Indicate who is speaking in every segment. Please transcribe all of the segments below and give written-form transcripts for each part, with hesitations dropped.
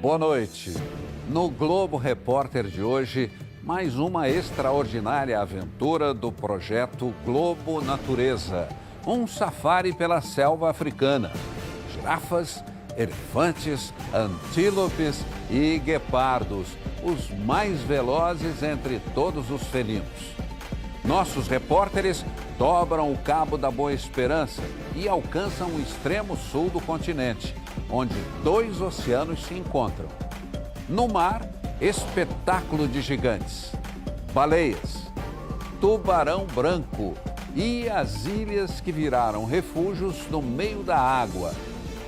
Speaker 1: Boa noite. No Globo Repórter de hoje, mais uma extraordinária aventura do projeto Globo Natureza. Um safari pela selva africana. Girafas, elefantes, antílopes e guepardos, os mais velozes entre todos os felinos. Nossos repórteres dobram o Cabo da Boa Esperança e alcançam o extremo sul do continente, onde dois oceanos se encontram. No mar, espetáculo de gigantes, baleias, tubarão branco e as ilhas que viraram refúgios no meio da água,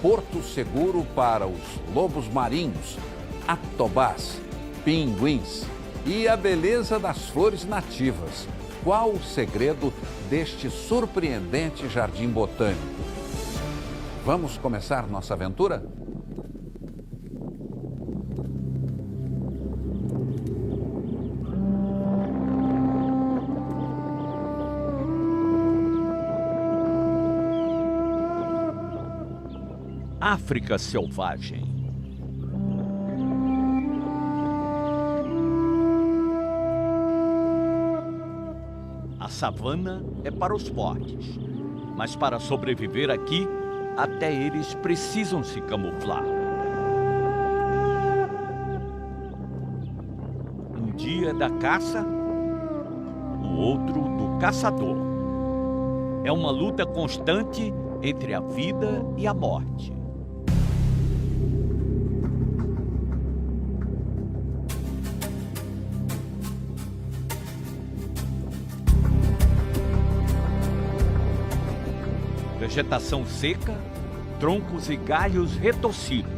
Speaker 1: porto seguro para os lobos marinhos, atobás, pinguins e a beleza das flores nativas. Qual o segredo deste surpreendente jardim botânico? Vamos começar nossa aventura?
Speaker 2: África selvagem. A savana é para os fortes, mas para sobreviver aqui, até eles precisam se camuflar. Um dia é da caça, o outro do caçador. É uma luta constante entre a vida e a morte. Vegetação seca, troncos e galhos retorcidos.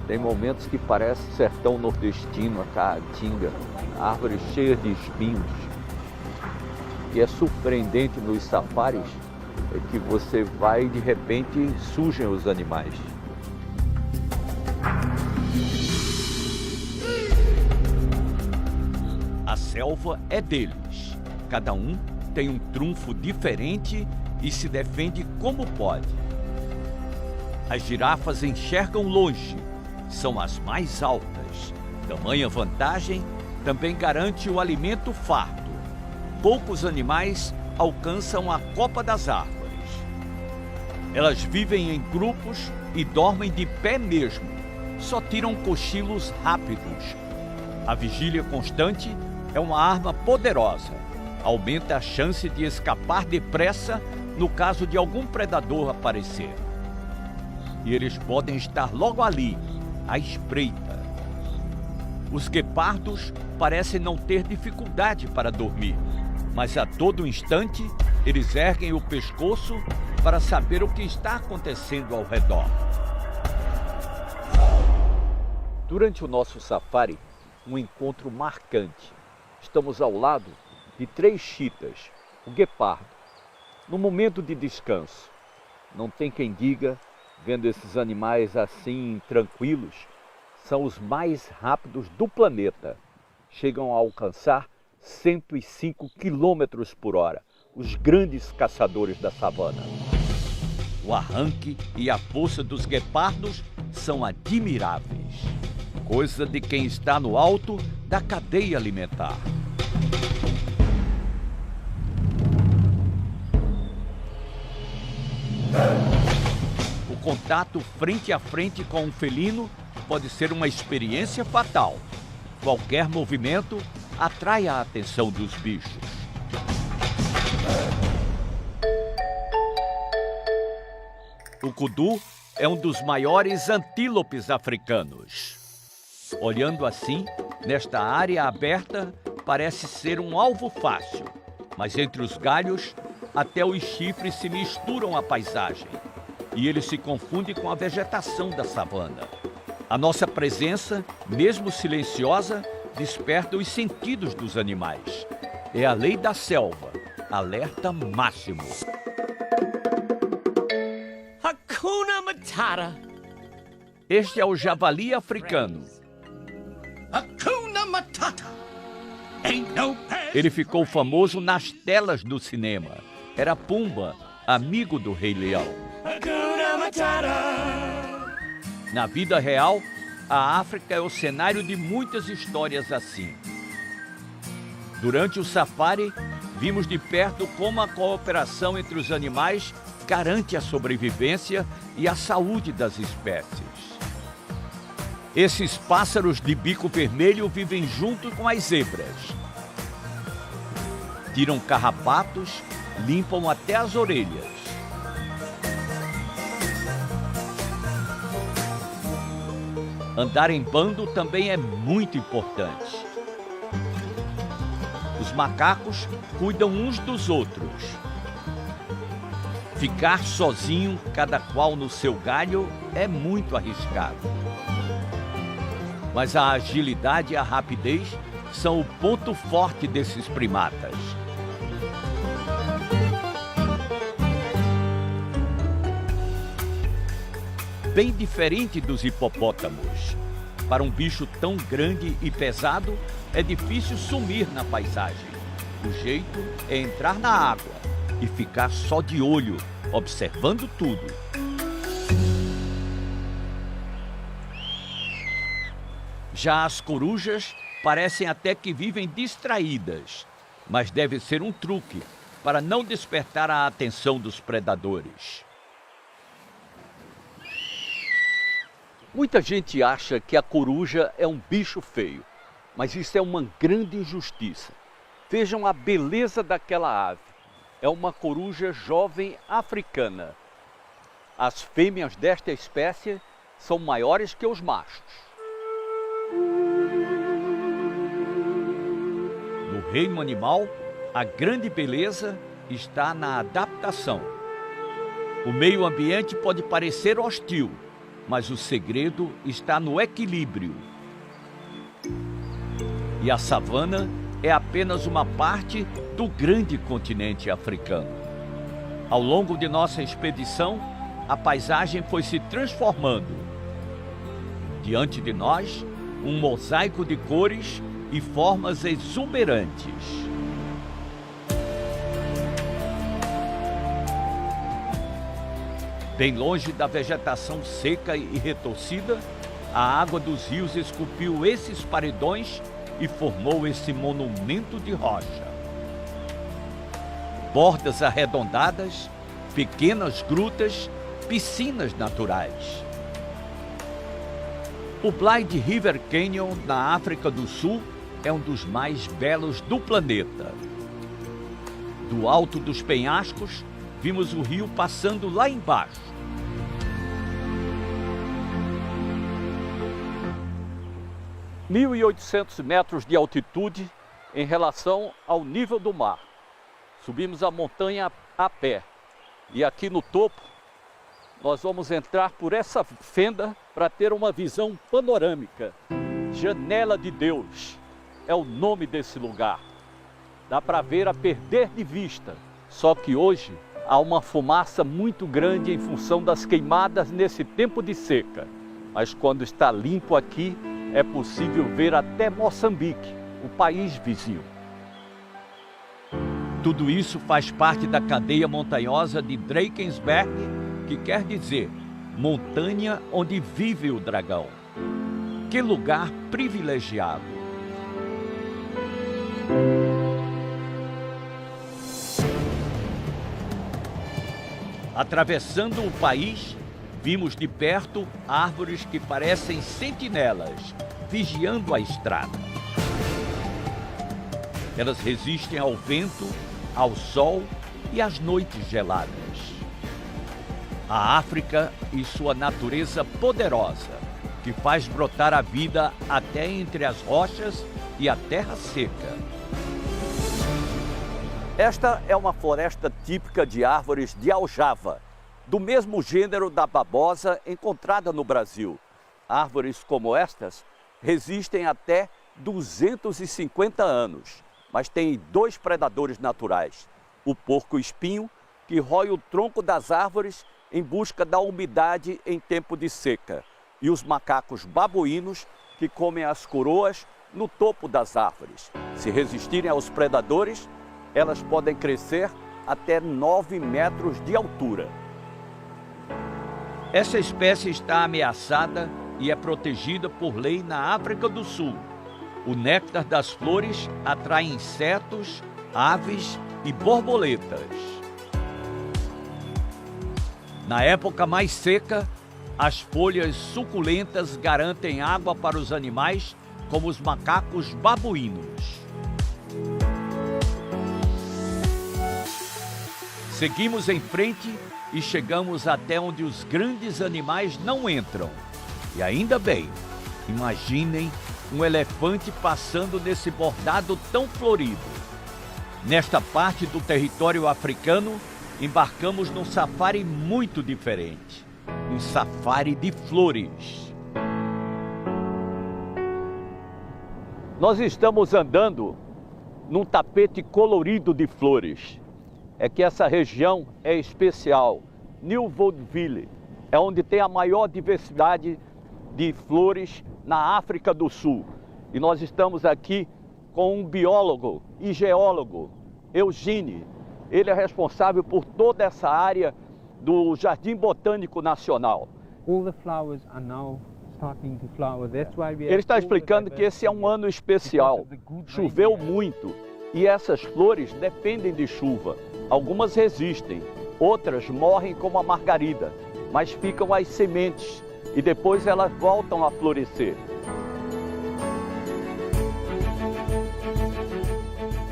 Speaker 3: Tem momentos que parece sertão nordestino, a caatinga, árvores cheias de espinhos. E é surpreendente nos safaris é que você vai e de repente surgem os animais.
Speaker 2: A selva é deles. Cada um tem um trunfo diferente e se defende como pode. As girafas enxergam longe, são as mais altas. Tamanha vantagem também garante o alimento farto. Poucos animais alcançam a copa das árvores. Elas vivem em grupos e dormem de pé mesmo. Só tiram cochilos rápidos. A vigília constante é uma arma poderosa. Aumenta a chance de escapar depressa no caso de algum predador aparecer. E eles podem estar logo ali, à espreita. Os guepardos parecem não ter dificuldade para dormir, mas a todo instante eles erguem o pescoço para saber o que está acontecendo ao redor.
Speaker 3: Durante o nosso safari, um encontro marcante. Estamos ao lado de 3 chitas, o guepardo. No momento de descanso, não tem quem diga, vendo esses animais assim tranquilos, são os mais rápidos do planeta. Chegam a alcançar 105 km por hora, os grandes caçadores da savana.
Speaker 2: O arranque e a força dos guepardos são admiráveis. Coisa de quem está no alto da cadeia alimentar. O contato frente a frente com um felino pode ser uma experiência fatal. Qualquer movimento atrai a atenção dos bichos. O kudu é um dos maiores antílopes africanos. Olhando assim, nesta área aberta, parece ser um alvo fácil. Mas entre os galhos, até os chifres se misturam à paisagem. E ele se confunde com a vegetação da savana. A nossa presença, mesmo silenciosa, desperta os sentidos dos animais. É a lei da selva, alerta máximo.
Speaker 4: Hakuna Matata.
Speaker 2: Este é o javali africano.
Speaker 4: Hakuna Matata. Ain't no pest.
Speaker 2: Ele ficou famoso nas telas do cinema. Era Pumba, amigo do Rei Leão.
Speaker 4: Hakuna Matata.
Speaker 2: Na vida real, a África é o cenário de muitas histórias assim. Durante o safari, vimos de perto como a cooperação entre os animais garante a sobrevivência e a saúde das espécies. Esses pássaros de bico vermelho vivem junto com as zebras. Tiram carrapatos, limpam até as orelhas. Andar em bando também é muito importante. Os macacos cuidam uns dos outros. Ficar sozinho, cada qual no seu galho, é muito arriscado. Mas a agilidade e a rapidez são o ponto forte desses primatas. Bem diferente dos hipopótamos. Para um bicho tão grande e pesado, é difícil sumir na paisagem. O jeito é entrar na água e ficar só de olho, observando tudo. Já as corujas parecem até que vivem distraídas, mas deve ser um truque para não despertar a atenção dos predadores.
Speaker 3: Muita gente acha que a coruja é um bicho feio, mas isso é uma grande injustiça. Vejam a beleza daquela ave. É uma coruja jovem africana. As fêmeas desta espécie são maiores que os machos.
Speaker 2: No reino animal, a grande beleza está na adaptação. O meio ambiente pode parecer hostil, mas o segredo está no equilíbrio. E a savana é apenas uma parte do grande continente africano. Ao longo de nossa expedição, a paisagem foi se transformando. Diante de nós, um mosaico de cores e formas exuberantes. Bem longe da vegetação seca e retorcida, a água dos rios esculpiu esses paredões e formou esse monumento de rocha. Bordas arredondadas, pequenas grutas, piscinas naturais. O Blyde River Canyon, na África do Sul, é um dos mais belos do planeta. Do alto dos penhascos, vimos o rio passando lá embaixo.
Speaker 3: – 1.800 metros de altitude em relação ao nível do mar. Subimos a montanha a pé. E aqui no topo, nós vamos entrar por essa fenda para ter uma visão panorâmica. Janela de Deus é o nome desse lugar. Dá para ver a perder de vista. Só que hoje há uma fumaça muito grande em função das queimadas nesse tempo de seca. Mas quando está limpo aqui, é possível ver até Moçambique, o país vizinho.
Speaker 2: Tudo isso faz parte da cadeia montanhosa de Drakensberg, que quer dizer montanha onde vive o dragão. Que lugar privilegiado! Atravessando o país, vimos de perto árvores que parecem sentinelas, vigiando a estrada. Elas resistem ao vento, ao sol e às noites geladas. A África e sua natureza poderosa, que faz brotar a vida até entre as rochas e a terra seca.
Speaker 3: Esta é uma floresta típica de árvores de aljava, do mesmo gênero da babosa encontrada no Brasil. Árvores como estas resistem até 250 anos, mas têm dois predadores naturais. O porco-espinho, que rói o tronco das árvores em busca da umidade em tempo de seca, e os macacos babuínos, que comem as coroas no topo das árvores. Se resistirem aos predadores, elas podem crescer até 9 metros de altura.
Speaker 2: Essa espécie está ameaçada e é protegida por lei na África do Sul. O néctar das flores atrai insetos, aves e borboletas. Na época mais seca, as folhas suculentas garantem água para os animais, como os macacos babuínos. Seguimos em frente e chegamos até onde os grandes animais não entram. E ainda bem, imaginem um elefante passando nesse bordado tão florido. Nesta parte do território africano, embarcamos num safari muito diferente. Um safari de flores.
Speaker 3: Nós estamos andando num tapete colorido de flores. É que essa região é especial. New Vaudeville é onde tem a maior diversidade de flores na África do Sul. E nós estamos aqui com um biólogo e geólogo, Eugene. Ele é responsável por toda essa área do Jardim Botânico Nacional. Ele está explicando que esse é um ano especial. Choveu muito e essas flores dependem de chuva. Algumas resistem, outras morrem como a margarida, mas ficam as sementes e depois elas voltam a florescer.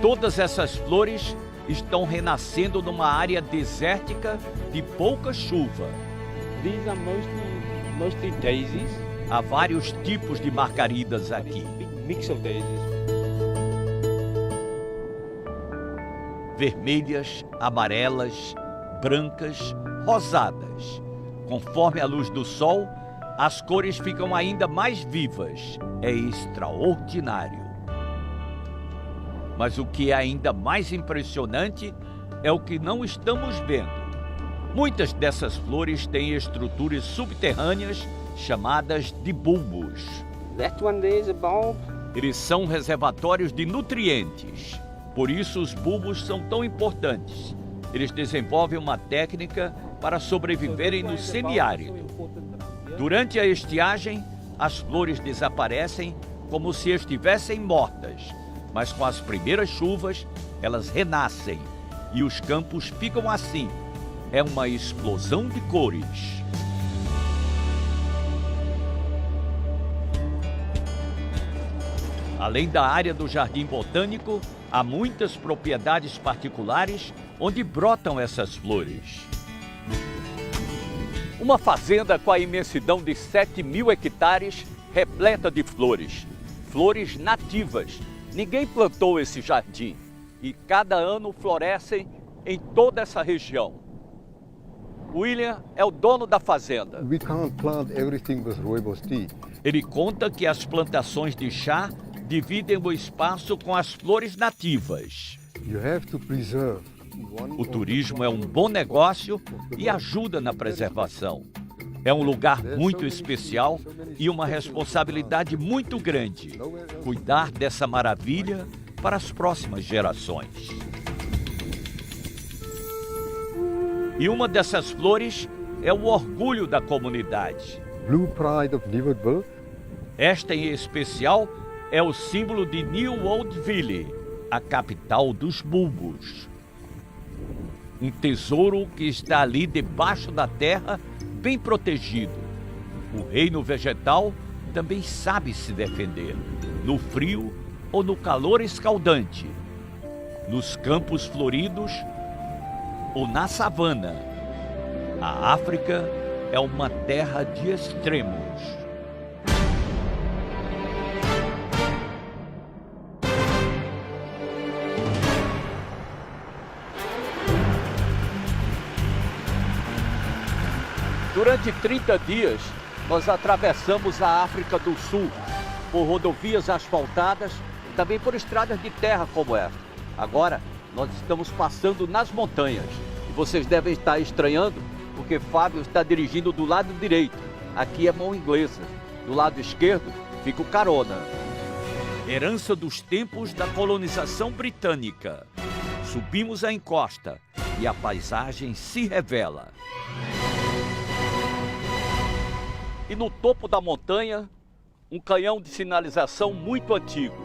Speaker 2: Todas essas flores estão renascendo numa área desértica de pouca chuva.
Speaker 5: These are mostly daisies.
Speaker 2: Há vários tipos de margaridas aqui.
Speaker 5: Big mix of daisies.
Speaker 2: Vermelhas, amarelas, brancas, rosadas. Conforme a luz do sol, as cores ficam ainda mais vivas. É extraordinário. Mas o que é ainda mais impressionante é o que não estamos vendo. Muitas dessas flores têm estruturas subterrâneas chamadas de bulbos.
Speaker 5: That one there is a bulb.
Speaker 2: Eles são reservatórios de nutrientes. Por isso os bulbos são tão importantes. Eles desenvolvem uma técnica para sobreviverem no semiárido. Durante a estiagem, as flores desaparecem como se estivessem mortas. Mas com as primeiras chuvas, elas renascem e os campos ficam assim. É uma explosão de cores. Além da área do Jardim Botânico, há muitas propriedades particulares onde brotam essas flores.
Speaker 3: Uma fazenda com a imensidão de 7.000 hectares, repleta de flores. Flores nativas. Ninguém plantou esse jardim e cada ano florescem em toda essa região. William é o dono da fazenda.
Speaker 6: We can't plant everything with rooibos tea.
Speaker 2: Ele conta que as plantações de chá dividem o espaço com as flores nativas.
Speaker 6: You have to preserve.
Speaker 2: O turismo é um bom negócio e ajuda na preservação. É um lugar muito especial e uma responsabilidade muito grande. Cuidar dessa maravilha para as próximas gerações. E uma dessas flores é o orgulho da comunidade.
Speaker 6: Blue Pride of New Vaudeville.
Speaker 2: Esta em especial é o símbolo de New Vaudeville, a capital dos bulbos. Um tesouro que está ali debaixo da terra, bem protegido. O reino vegetal também sabe se defender, no frio ou no calor escaldante, nos campos floridos ou na savana. A África é uma terra de extremos.
Speaker 3: Durante 30 dias, nós atravessamos a África do Sul, por rodovias asfaltadas e também por estradas de terra como essa. Agora, nós estamos passando nas montanhas. E vocês devem estar estranhando, porque Fábio está dirigindo do lado direito. Aqui é mão inglesa. Do lado esquerdo, fica o carona.
Speaker 2: Herança dos tempos da colonização britânica. Subimos a encosta e a paisagem se revela.
Speaker 3: E no topo da montanha, um canhão de sinalização muito antigo,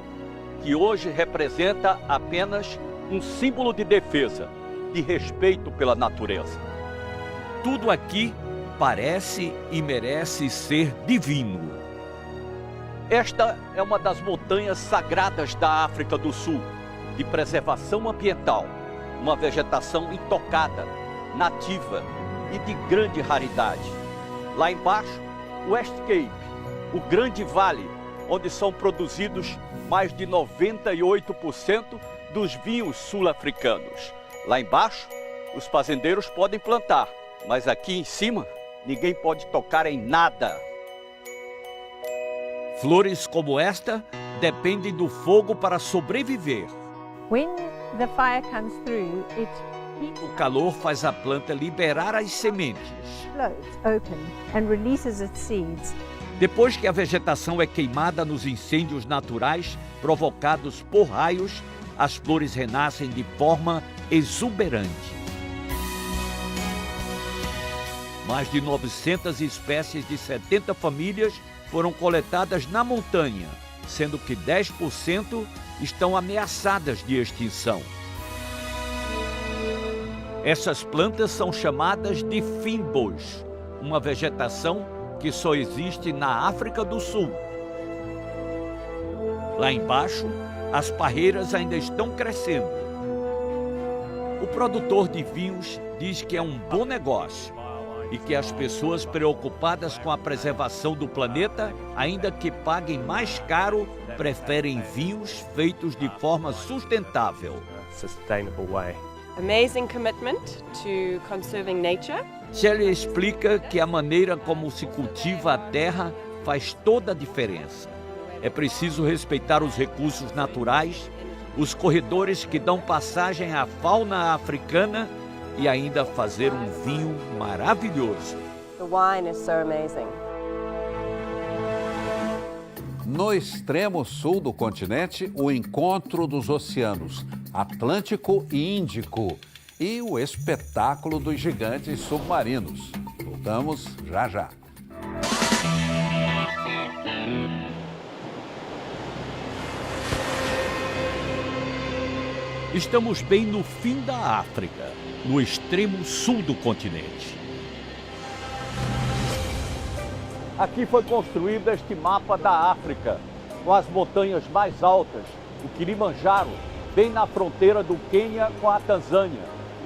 Speaker 3: que hoje representa apenas um símbolo de defesa, de respeito pela natureza.
Speaker 2: Tudo aqui parece e merece ser divino.
Speaker 3: Esta é uma das montanhas sagradas da África do Sul, de preservação ambiental, uma vegetação intocada, nativa e de grande raridade. Lá embaixo, West Cape, o grande vale, onde são produzidos mais de 98% dos vinhos sul-africanos. Lá embaixo, os fazendeiros podem plantar, mas aqui em cima, ninguém pode tocar em nada.
Speaker 2: Flores como esta dependem do fogo para sobreviver.
Speaker 7: When the fire comes through, it
Speaker 2: O calor faz a planta liberar as sementes.
Speaker 7: floats open and releases its seeds.
Speaker 2: Depois que a vegetação é queimada nos incêndios naturais provocados por raios, as flores renascem de forma exuberante. Mais de 900 espécies de 70 famílias foram coletadas na montanha, sendo que 10% estão ameaçadas de extinção. Essas plantas são chamadas de fynbos, uma vegetação que só existe na África do Sul. Lá embaixo, as parreiras ainda estão crescendo. O produtor de vinhos diz que é um bom negócio e que as pessoas preocupadas com a preservação do planeta, ainda que paguem mais caro, preferem vinhos feitos de forma sustentável.
Speaker 8: Sustainable way.
Speaker 9: Amazing commitment to conserving nature.
Speaker 2: Shelley explica que a maneira como se cultiva a terra faz toda a diferença. É preciso respeitar os recursos naturais, os corredores que dão passagem à fauna africana e ainda fazer um vinho maravilhoso.
Speaker 9: The wine is so amazing.
Speaker 1: No extremo sul do continente, o encontro dos oceanos Atlântico e Índico e o espetáculo dos gigantes submarinos. Voltamos já já.
Speaker 2: Estamos bem no fim da África, no extremo sul do continente.
Speaker 3: Aqui foi construído este mapa da África, com as montanhas mais altas, o Kilimanjaro, bem na fronteira do Quênia com a Tanzânia,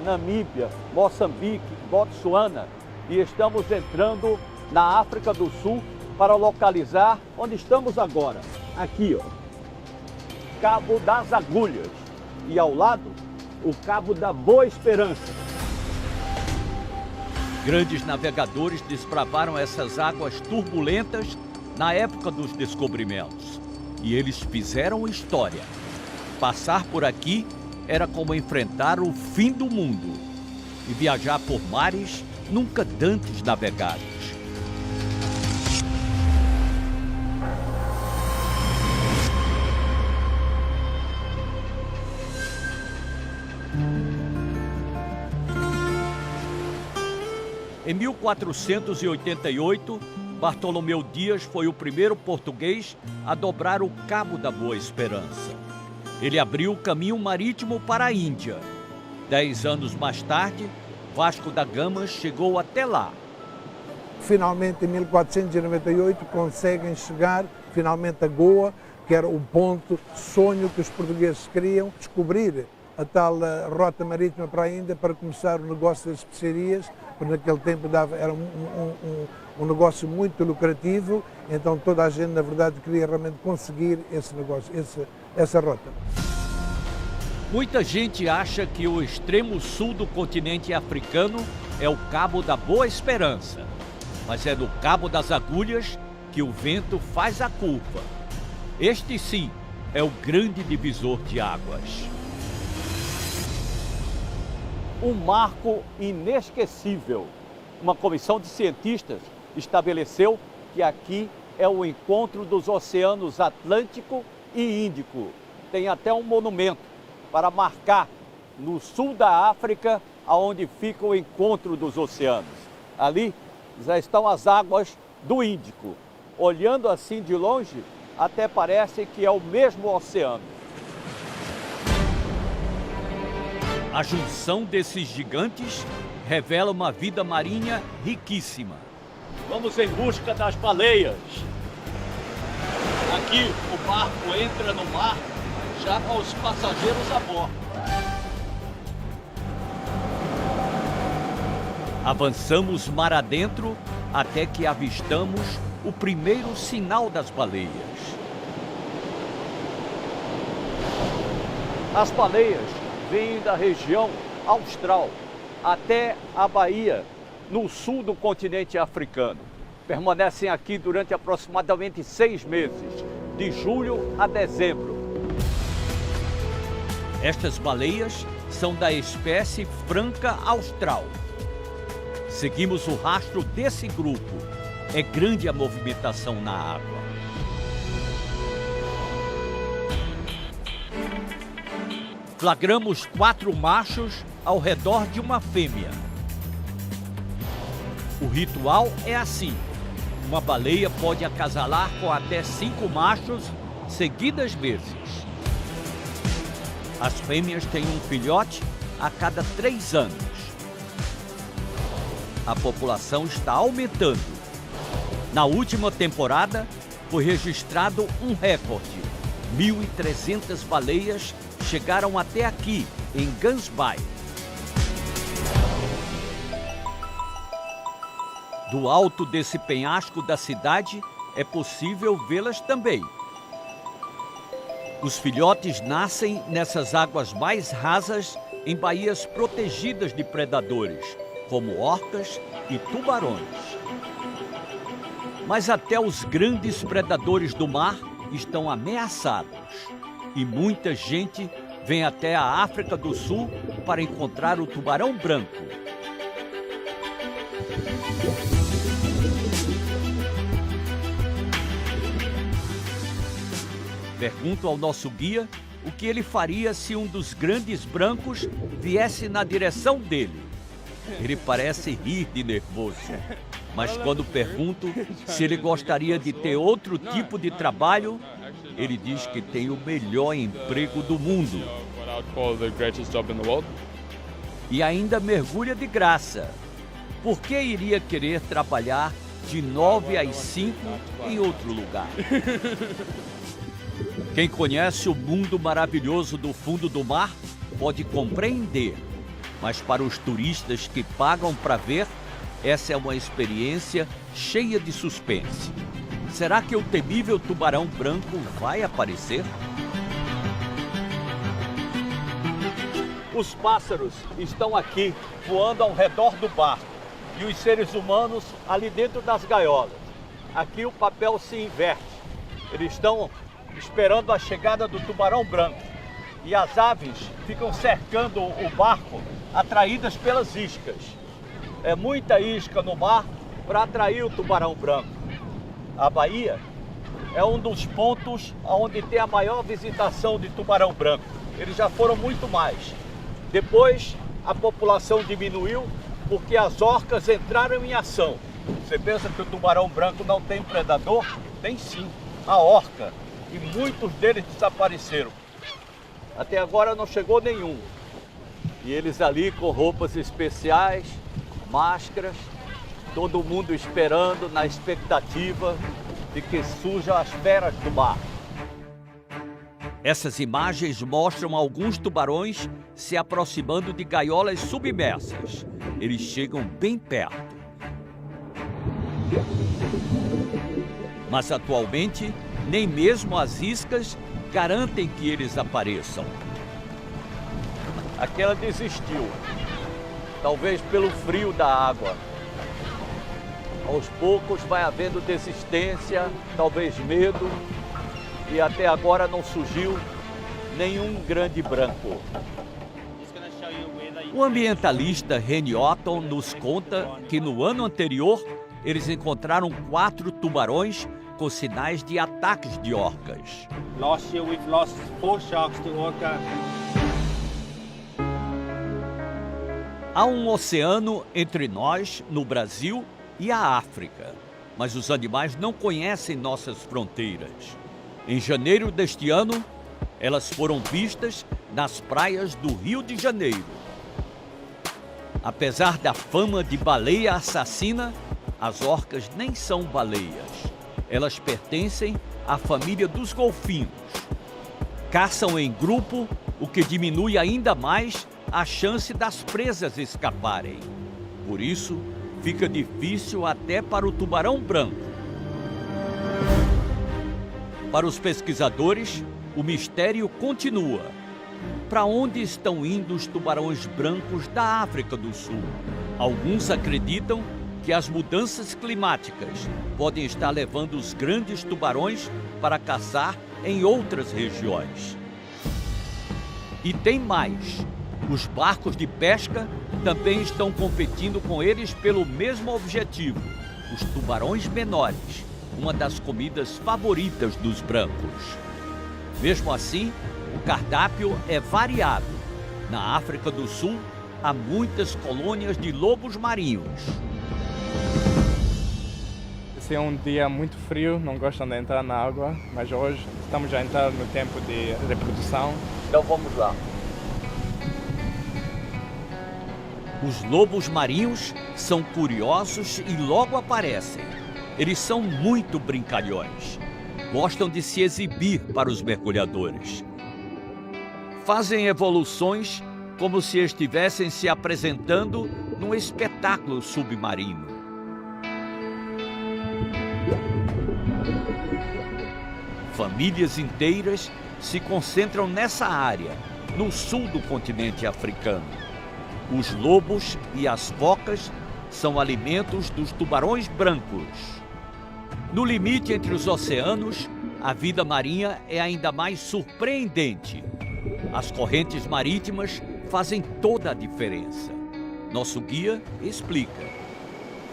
Speaker 3: Namíbia, Moçambique, Botsuana, e estamos entrando na África do Sul para localizar onde estamos agora. Aqui, ó, Cabo das Agulhas, e ao lado, o Cabo da Boa Esperança.
Speaker 2: Grandes navegadores desbravaram essas águas turbulentas na época dos descobrimentos. E eles fizeram história. Passar por aqui era como enfrentar o fim do mundo. E viajar por mares nunca dantes navegados. Em 1488, Bartolomeu Dias foi o primeiro português a dobrar o Cabo da Boa Esperança. Ele abriu o caminho marítimo para a Índia. 10 anos mais tarde, Vasco da Gama chegou até lá.
Speaker 10: Finalmente, em 1498, conseguem chegar finalmente a Goa, que era o ponto sonho que os portugueses queriam, descobrir a tal rota marítima para a Índia para começar o negócio das especiarias, porque naquele tempo era um negócio muito lucrativo, então toda a gente, na verdade, queria realmente conseguir esse negócio, essa rota.
Speaker 2: Muita gente acha que o extremo sul do continente africano é o Cabo da Boa Esperança, mas é no Cabo das Agulhas que o vento faz a curva. Este sim é o grande divisor de águas.
Speaker 3: Um marco inesquecível. Uma comissão de cientistas estabeleceu que aqui é o encontro dos oceanos Atlântico e Índico. Tem até um monumento para marcar no sul da África, aonde fica o encontro dos oceanos. Ali já estão as águas do Índico. Olhando assim de longe, até parece que é o mesmo oceano.
Speaker 2: A junção desses gigantes revela uma vida marinha riquíssima.
Speaker 3: Vamos em busca das baleias. Aqui o barco entra no mar já com os passageiros a bordo.
Speaker 2: Avançamos mar adentro até que avistamos o primeiro sinal das baleias.
Speaker 3: As baleias vêm da região austral até a Bahia, no sul do continente africano. Permanecem aqui durante aproximadamente 6 meses, de julho a dezembro.
Speaker 2: Estas baleias são da espécie franca austral. Seguimos o rastro desse grupo. É grande a movimentação na água. Flagramos 4 machos ao redor de uma fêmea. O ritual é assim: uma baleia pode acasalar com até 5 machos seguidas vezes. As fêmeas têm um filhote a cada 3 anos. A população está aumentando. Na última temporada, foi registrado um recorde. 1.300 baleias chegaram até aqui, em Gansbaai. Do alto desse penhasco da cidade, é possível vê-las também. Os filhotes nascem nessas águas mais rasas, em baías protegidas de predadores, como orcas e tubarões. Mas até os grandes predadores do mar estão ameaçados. E muita gente vem até a África do Sul para encontrar o tubarão branco. Pergunto ao nosso guia o que ele faria se um dos grandes brancos viesse na direção dele. Ele parece rir de nervoso, mas quando pergunto se ele gostaria de ter outro tipo de trabalho, ele diz que tem o melhor emprego do mundo. E ainda mergulha de graça. Por que iria querer trabalhar de 9 às 5 em outro lugar? Quem conhece o mundo maravilhoso do fundo do mar pode compreender. Mas para os turistas que pagam para ver, essa é uma experiência cheia de suspense. Será que o temível tubarão branco vai aparecer?
Speaker 3: Os pássaros estão aqui, voando ao redor do barco, e os seres humanos ali dentro das gaiolas. Aqui o papel se inverte. Eles estão esperando a chegada do tubarão branco. E as aves ficam cercando o barco, atraídas pelas iscas. É muita isca no mar para atrair o tubarão branco. A Bahia é um dos pontos onde tem a maior visitação de tubarão branco. Eles já foram muito mais. Depois a população diminuiu porque as orcas entraram em ação. Você pensa que o tubarão branco não tem predador? Tem sim, a orca. E muitos deles desapareceram. Até agora não chegou nenhum. E eles ali com roupas especiais, máscaras, todo mundo esperando, na expectativa de que surjam as feras do mar.
Speaker 2: Essas imagens mostram alguns tubarões se aproximando de gaiolas submersas. Eles chegam bem perto. Mas atualmente, nem mesmo as iscas garantem que eles apareçam.
Speaker 3: Aquela desistiu, talvez pelo frio da água. Aos poucos vai havendo desistência, talvez medo, e até agora não surgiu nenhum grande branco.
Speaker 2: O ambientalista Henny Otton nos conta que no ano anterior eles encontraram 4 tubarões com sinais de ataques de orcas.
Speaker 5: Last year we've lost 4 sharks to orca.
Speaker 2: Há um oceano entre nós, no Brasil, e a África. mas os animais não conhecem nossas fronteiras. Em janeiro deste ano, elas foram vistas nas praias do Rio de Janeiro. Apesar da fama de baleia assassina, as orcas nem são baleias. Elas pertencem à família dos golfinhos. Caçam em grupo, o que diminui ainda mais a chance das presas escaparem. Por isso, fica difícil até para o tubarão branco. Para os pesquisadores, o mistério continua. Para onde estão indo os tubarões brancos da África do Sul? Alguns acreditam que as mudanças climáticas podem estar levando os grandes tubarões para caçar em outras regiões. E tem mais. Os barcos de pesca também estão competindo com eles pelo mesmo objetivo: os tubarões menores, uma das comidas favoritas dos brancos. Mesmo assim, o cardápio é variado. Na África do Sul, há muitas colônias de lobos marinhos.
Speaker 8: Esse é um dia muito frio, não gostam de entrar na água, mas hoje estamos a entrar no tempo de reprodução.
Speaker 3: Então vamos lá.
Speaker 2: Os lobos marinhos são curiosos e logo aparecem. Eles são muito brincalhões. Gostam de se exibir para os mergulhadores. Fazem evoluções como se estivessem se apresentando num espetáculo submarino. Famílias inteiras se concentram nessa área, no sul do continente africano. Os lobos e as focas são alimentos dos tubarões brancos. No limite entre os oceanos, a vida marinha é ainda mais surpreendente. As correntes marítimas fazem toda a diferença. Nosso guia explica.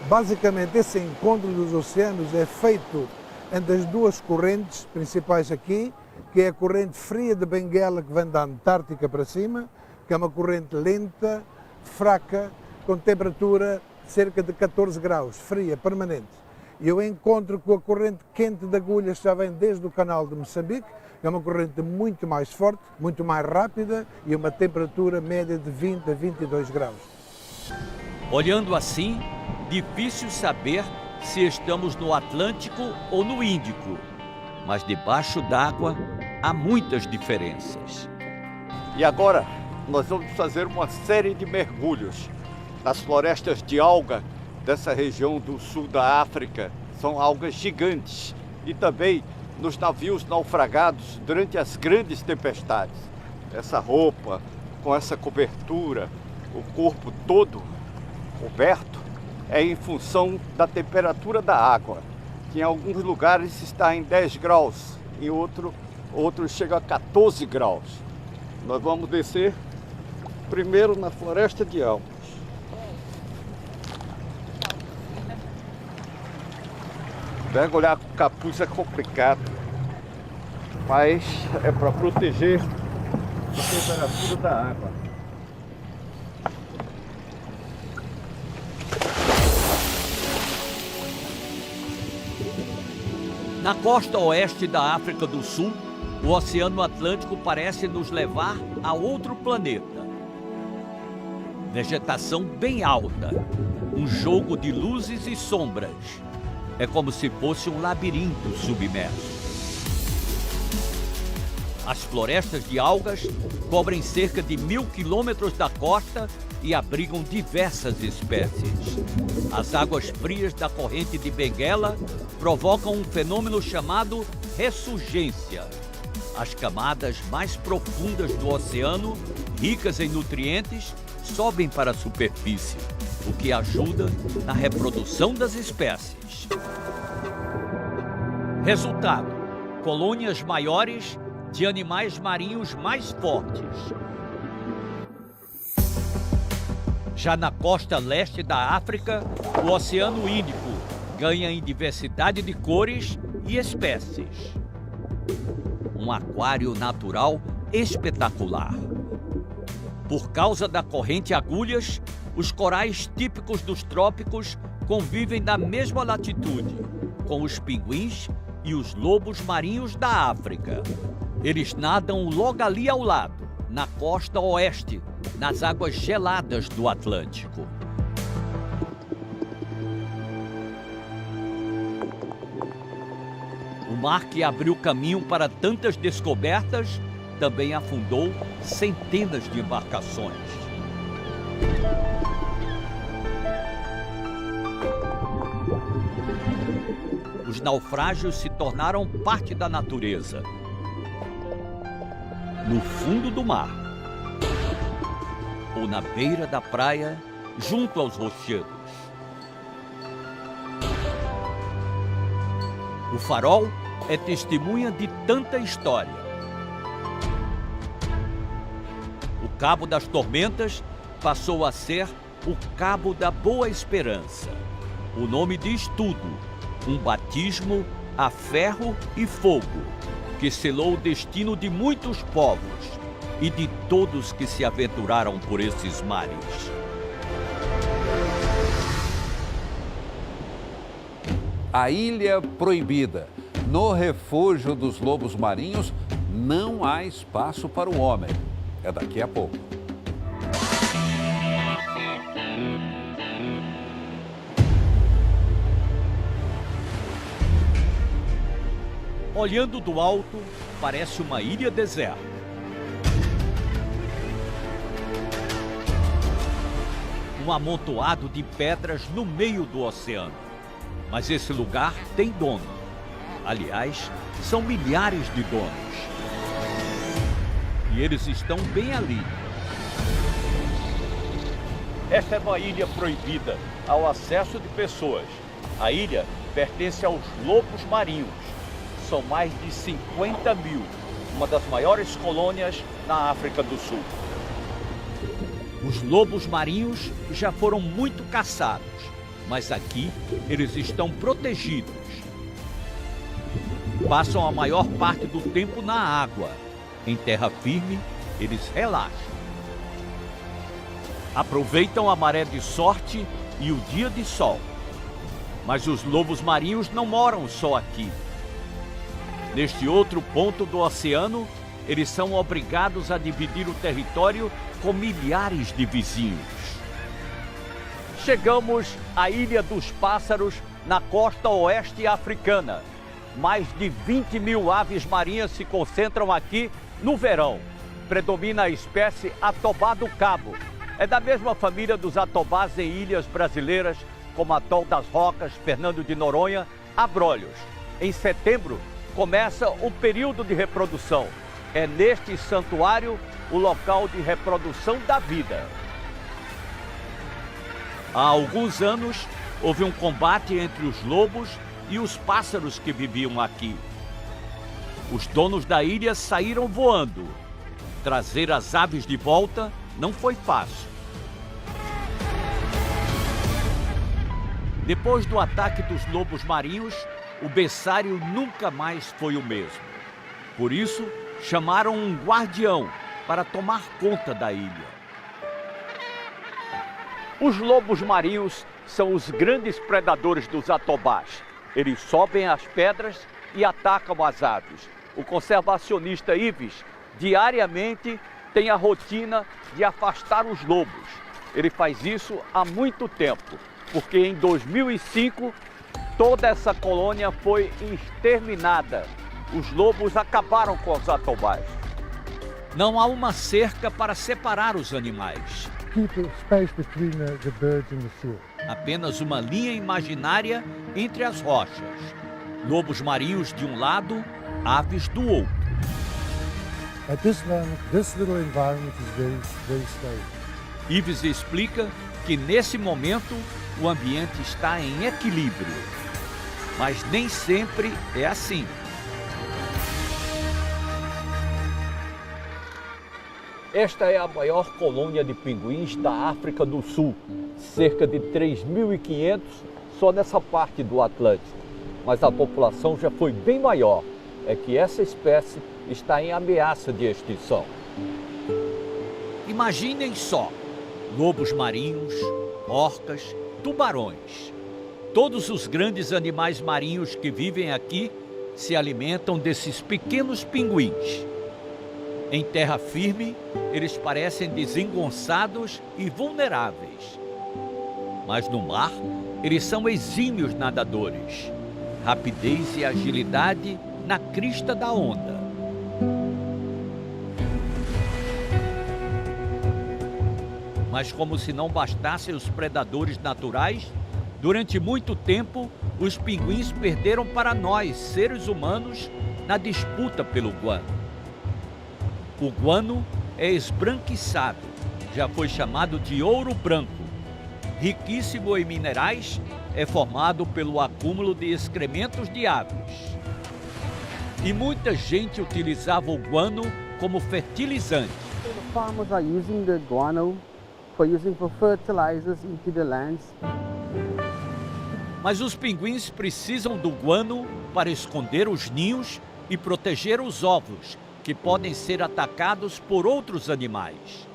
Speaker 10: Basicamente, esse encontro dos oceanos é feito entre as duas correntes principais aqui, que é a corrente fria de Benguela, que vem da Antártica para cima, que é uma corrente lenta, fraca, com temperatura de cerca de 14 graus, fria, permanente. E eu encontro com a corrente quente de Agulhas, que já vem desde o canal de Moçambique, que é uma corrente muito mais forte, muito mais rápida e uma temperatura média de 20 a 22 graus.
Speaker 2: Olhando assim, difícil saber se estamos no Atlântico ou no Índico, mas debaixo d'água há muitas diferenças.
Speaker 3: E agora nós vamos fazer uma série de mergulhos nas florestas de alga dessa região do sul da África. São algas gigantes. E também nos navios naufragados durante as grandes tempestades. Essa roupa, com essa cobertura, o corpo todo coberto, é em função da temperatura da água, que em alguns lugares está em 10 graus, em outros chega a 14 graus. Nós vamos descer primeiro na floresta de algas. Mergulhar com capuz é complicado, mas é para proteger a temperatura da água.
Speaker 2: Na costa oeste da África do Sul, o Oceano Atlântico parece nos levar a outro planeta. Vegetação bem alta, um jogo de luzes e sombras. É como se fosse um labirinto submerso. As florestas de algas cobrem cerca de 1000 quilômetros da costa e abrigam diversas espécies. As águas frias da corrente de Benguela provocam um fenômeno chamado ressurgência. As camadas mais profundas do oceano, ricas em nutrientes, sobem para a superfície, o que ajuda na reprodução das espécies. Resultado: colônias maiores de animais marinhos mais fortes. Já na costa leste da África, o Oceano Índico ganha em diversidade de cores e espécies. Um aquário natural espetacular. Por causa da corrente Agulhas, os corais típicos dos trópicos convivem na mesma latitude com os pinguins e os lobos marinhos da África. Eles nadam logo ali ao lado, na costa oeste, nas águas geladas do Atlântico. O mar que abriu caminho para tantas descobertas também afundou centenas de embarcações. Os naufrágios se tornaram parte da natureza. No fundo do mar, ou na beira da praia, junto aos rochedos. O farol é testemunha de tanta história. O Cabo das Tormentas passou a ser o Cabo da Boa Esperança. O nome diz tudo, um batismo a ferro e fogo, que selou o destino de muitos povos e de todos que se aventuraram por esses mares.
Speaker 1: A Ilha Proibida. No refúgio dos lobos marinhos, não há espaço para o homem. É daqui a pouco.
Speaker 2: Olhando do alto, parece uma ilha deserta. Um amontoado de pedras no meio do oceano. Mas esse lugar tem dono. Aliás, são milhares de donos. E eles estão bem ali.
Speaker 3: Esta é uma ilha proibida ao acesso de pessoas. A ilha pertence aos lobos marinhos. São mais de 50 mil, uma das maiores colônias na África do Sul.
Speaker 2: Os lobos marinhos já foram muito caçados, mas aqui eles estão protegidos. Passam a maior parte do tempo na água. Em terra firme, eles relaxam. Aproveitam a maré de sorte e o dia de sol. Mas os lobos marinhos não moram só aqui. Neste outro ponto do oceano, eles são obrigados a dividir o território com milhares de vizinhos.
Speaker 3: Chegamos à Ilha dos Pássaros, na costa oeste africana. Mais de 20 mil aves marinhas se concentram aqui no verão. Predomina a espécie atobá do Cabo. É da mesma família dos atobás em ilhas brasileiras, como Atol das Rocas, Fernando de Noronha, Abrolhos. Em setembro, começa o período de reprodução. É neste santuário o local de reprodução da vida.
Speaker 2: Há alguns anos, houve um combate entre os lobos e os pássaros que viviam aqui. Os donos da ilha saíram voando. Trazer as aves de volta não foi fácil. Depois do ataque dos lobos marinhos, o berçário nunca mais foi o mesmo. Por isso, chamaram um guardião para tomar conta da ilha.
Speaker 3: Os lobos marinhos são os grandes predadores dos atobás. Eles sobem as pedras e atacam as aves. O conservacionista Ives, diariamente, tem a rotina de afastar os lobos. Ele faz isso há muito tempo, porque em 2005, toda essa colônia foi exterminada. Os lobos acabaram com os atobás.
Speaker 2: Não há uma cerca para separar os animais.
Speaker 6: Keep space between the birds and the seal.
Speaker 2: Apenas uma linha imaginária entre as rochas. Lobos marinhos de um lado, aves do outro.
Speaker 6: At this moment, this little environment is very, very stable.
Speaker 2: Ives explica que nesse momento o ambiente está em equilíbrio. Mas nem sempre é assim.
Speaker 3: Esta é a maior colônia de pinguins da África do Sul. Cerca de 3.500 só nessa parte do Atlântico. Mas a população já foi bem maior. É que essa espécie está em ameaça de extinção.
Speaker 2: Imaginem só, lobos marinhos, orcas, tubarões. Todos os grandes animais marinhos que vivem aqui se alimentam desses pequenos pinguins. Em terra firme, eles parecem desengonçados e vulneráveis. Mas no mar, eles são exímios nadadores. Rapidez e agilidade na crista da onda. Mas como se não bastassem os predadores naturais, durante muito tempo, os pinguins perderam para nós, seres humanos, na disputa pelo guano. O guano é esbranquiçado, já foi chamado de ouro branco. Riquíssimo em minerais, é formado pelo acúmulo de excrementos de aves. E muita gente utilizava o guano como fertilizante.
Speaker 11: The farmers are using the guano for fertilizers into the lands.
Speaker 2: Mas os pinguins precisam do guano para esconder os ninhos e proteger os ovos, que podem ser atacados por outros animais.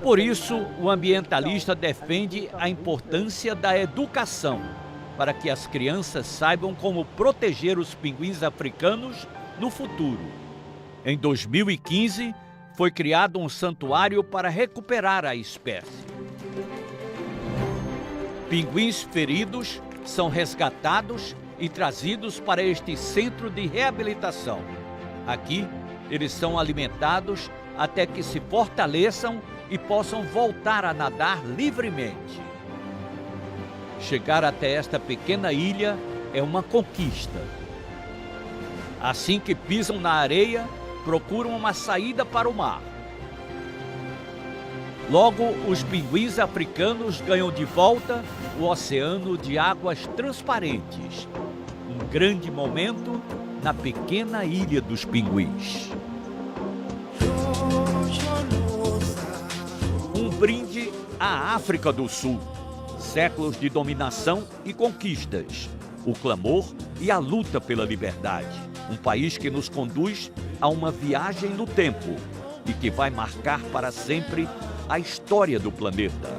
Speaker 2: Por isso, o ambientalista defende a importância da educação, para que as crianças saibam como proteger os pinguins africanos no futuro. Em 2015, foi criado um santuário para recuperar a espécie. Pinguins feridos são resgatados e trazidos para este centro de reabilitação. Aqui, eles são alimentados até que se fortaleçam e possam voltar a nadar livremente. Chegar até esta pequena ilha é uma conquista. Assim que pisam na areia, procuram uma saída para o mar. Logo, os pinguins africanos ganham de volta o oceano de águas transparentes. Um grande momento na pequena ilha dos pinguins. Um brinde à África do Sul. Séculos de dominação e conquistas. O clamor e a luta pela liberdade. Um país que nos conduz a uma viagem no tempo e que vai marcar para sempre a história do planeta.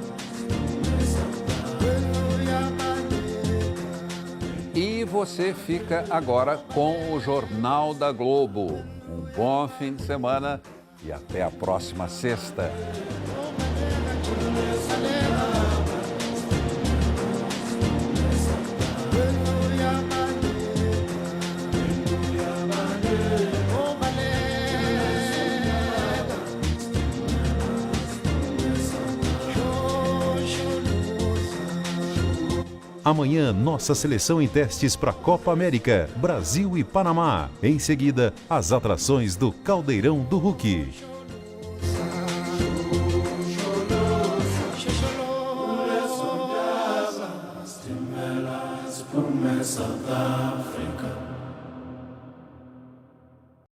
Speaker 1: E você fica agora com o Jornal da Globo. Um bom fim de semana e até a próxima sexta.
Speaker 12: Amanhã, nossa seleção em testes para a Copa América, Brasil e Panamá. Em seguida, as atrações do Caldeirão do Hulk.
Speaker 13: South Africa.